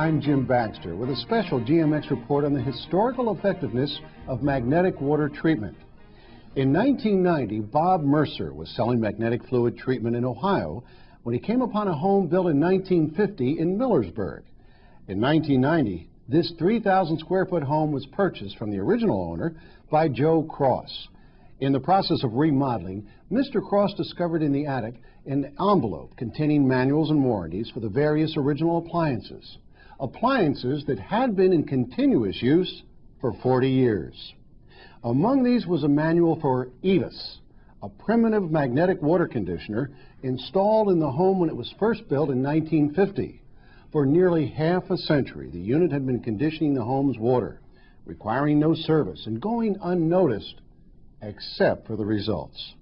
I'm Jim Baxter with a special GMX report on the historical effectiveness of magnetic water treatment. In 1990, Bob Mercer was selling magnetic fluid treatment in Ohio when he came upon a home built in 1950 in Millersburg. In 1990, this 3,000 square foot home was purchased from the original owner by Joe Cross. In the process of remodeling, Mr. Cross discovered in the attic an envelope containing manuals and warranties for the various original appliances. Appliances that had been in continuous use for 40 years. Among these was a manual for Evis, a primitive magnetic water conditioner installed in the home when it was first built in 1950. For nearly half a century, the unit had been conditioning the home's water, requiring no service and going unnoticed, except for the results.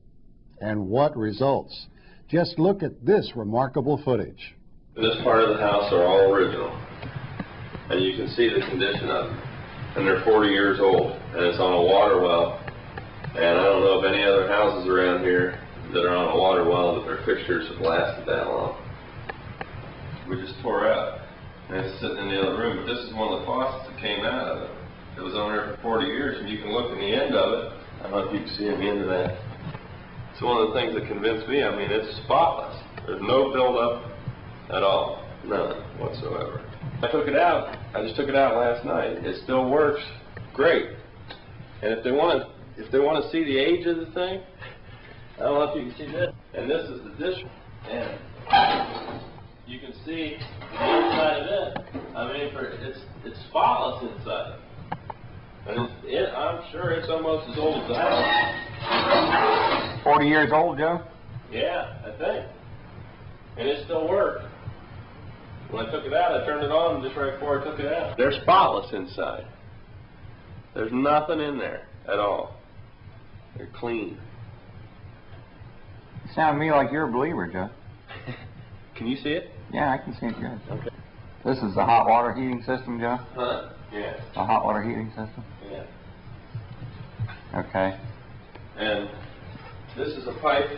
And what results? Just look at this remarkable footage. This part of the house are all original, and you can see the condition of them. And they're 40 years old, and it's on a water well. And I don't know of any other houses around here that are on a water well that their fixtures have lasted that long. We just tore out, and it's sitting in the other room. But this is one of the faucets that came out of it. It was on there for 40 years, and you can look in the end of it. I don't know if you can see in the end of that. It's one of the things that convinced me. I mean, it's spotless. There's no buildup at all, none whatsoever. I took it out. I just took it out last night. It still works great. And if they want to see the age of the thing, I don't know if you can see this. And this is the dish, and you can see the inside of it. I mean, it's spotless inside. And I'm sure it's almost as old as the house. 40 years old, Joe? Yeah, I think. And it still worked. When I took it out, I turned it on just right before I took it out. They're spotless inside. There's nothing in there at all. They're clean. You sound to me like you're a believer, Joe. Can you see it? Yeah, I can see it good. Okay. This is the hot water heating system, Joe? Huh? Yeah. The hot water heating system? Yeah. Okay. And this is a pipe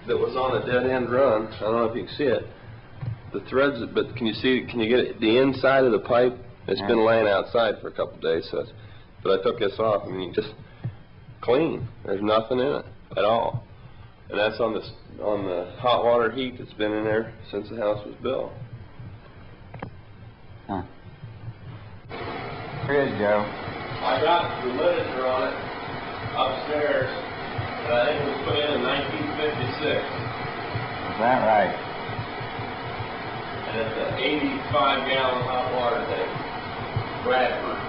that was on a dead end run. I don't know if you can see it. The threads, but can you see? Can you get the inside of the pipe? It's been laying outside for a couple of days, but I took this off. I mean, just clean. There's nothing in it at all, and that's on the hot water heat that's been in there since the house was built. Huh. Here it is, Joe. I got the literature on it upstairs, and I think it was put in 1956. Is that right? And it's an 85-gallon hot water tank. Bradford.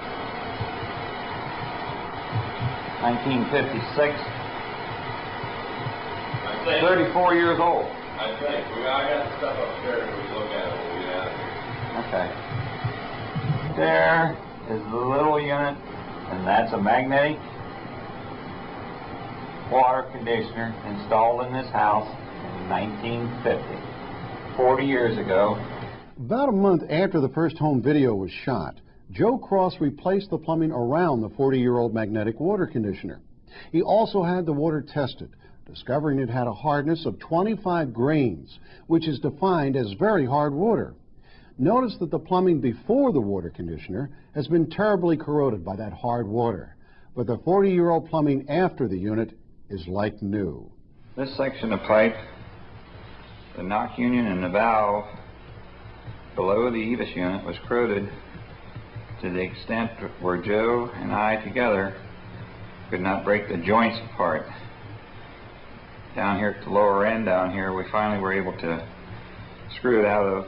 1956. I think. 34 years old. I think. I got the stuff upstairs and we look at it when we get out of here. Okay. There is the little unit, and that's a magnetic water conditioner installed in this house in 1950. 40 years ago. About a month after the first home video was shot, Joe Cross replaced the plumbing around the 40-year-old magnetic water conditioner. He also had the water tested, discovering it had a hardness of 25 grains, which is defined as very hard water. Notice that the plumbing before the water conditioner has been terribly corroded by that hard water, but the 40-year-old plumbing after the unit is like new. This section of pipe, the knock union and the valve below the Evis unit was corroded to the extent where Joe and I together could not break the joints apart. Down here at the lower end down here, we finally were able to screw it out of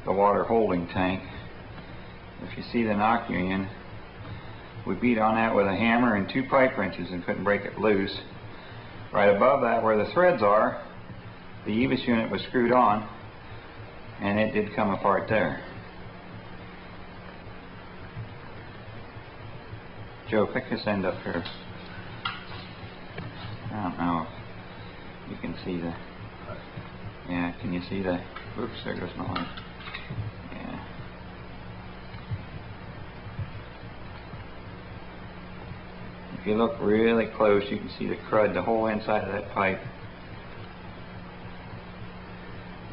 the water holding tank. If you see the knock union, we beat on that with a hammer and 2 pipe wrenches and couldn't break it loose. Right above that, where the threads are, the Evis unit was screwed on, and it did come apart there. Joe, pick this end up here. I don't know if you can see the... Yeah, can you see the... Oops, there goes my line. Yeah. If you look really close, you can see the crud, the whole inside of that pipe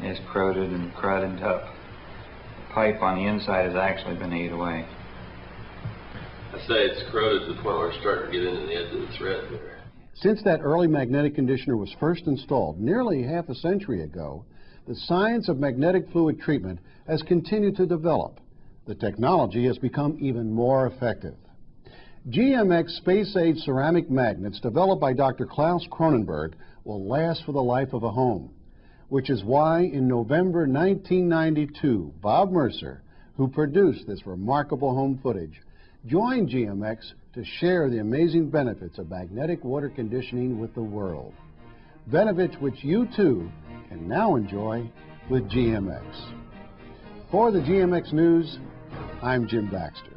is corroded and crudded up. pipe on the inside has actually been ate away. I say it's corroded to the point where it's starting to get into the edge of the thread there. Since that early magnetic conditioner was first installed nearly half a century ago, the science of magnetic fluid treatment has continued to develop. The technology has become even more effective. GMX space-age ceramic magnets developed by Dr. Klaus Cronenberg will last for the life of a home, which is why in November 1992, Bob Mercer, who produced this remarkable home footage, joined GMX to share the amazing benefits of magnetic water conditioning with the world. Benefits which you too can now enjoy with GMX. For the GMX News, I'm Jim Baxter.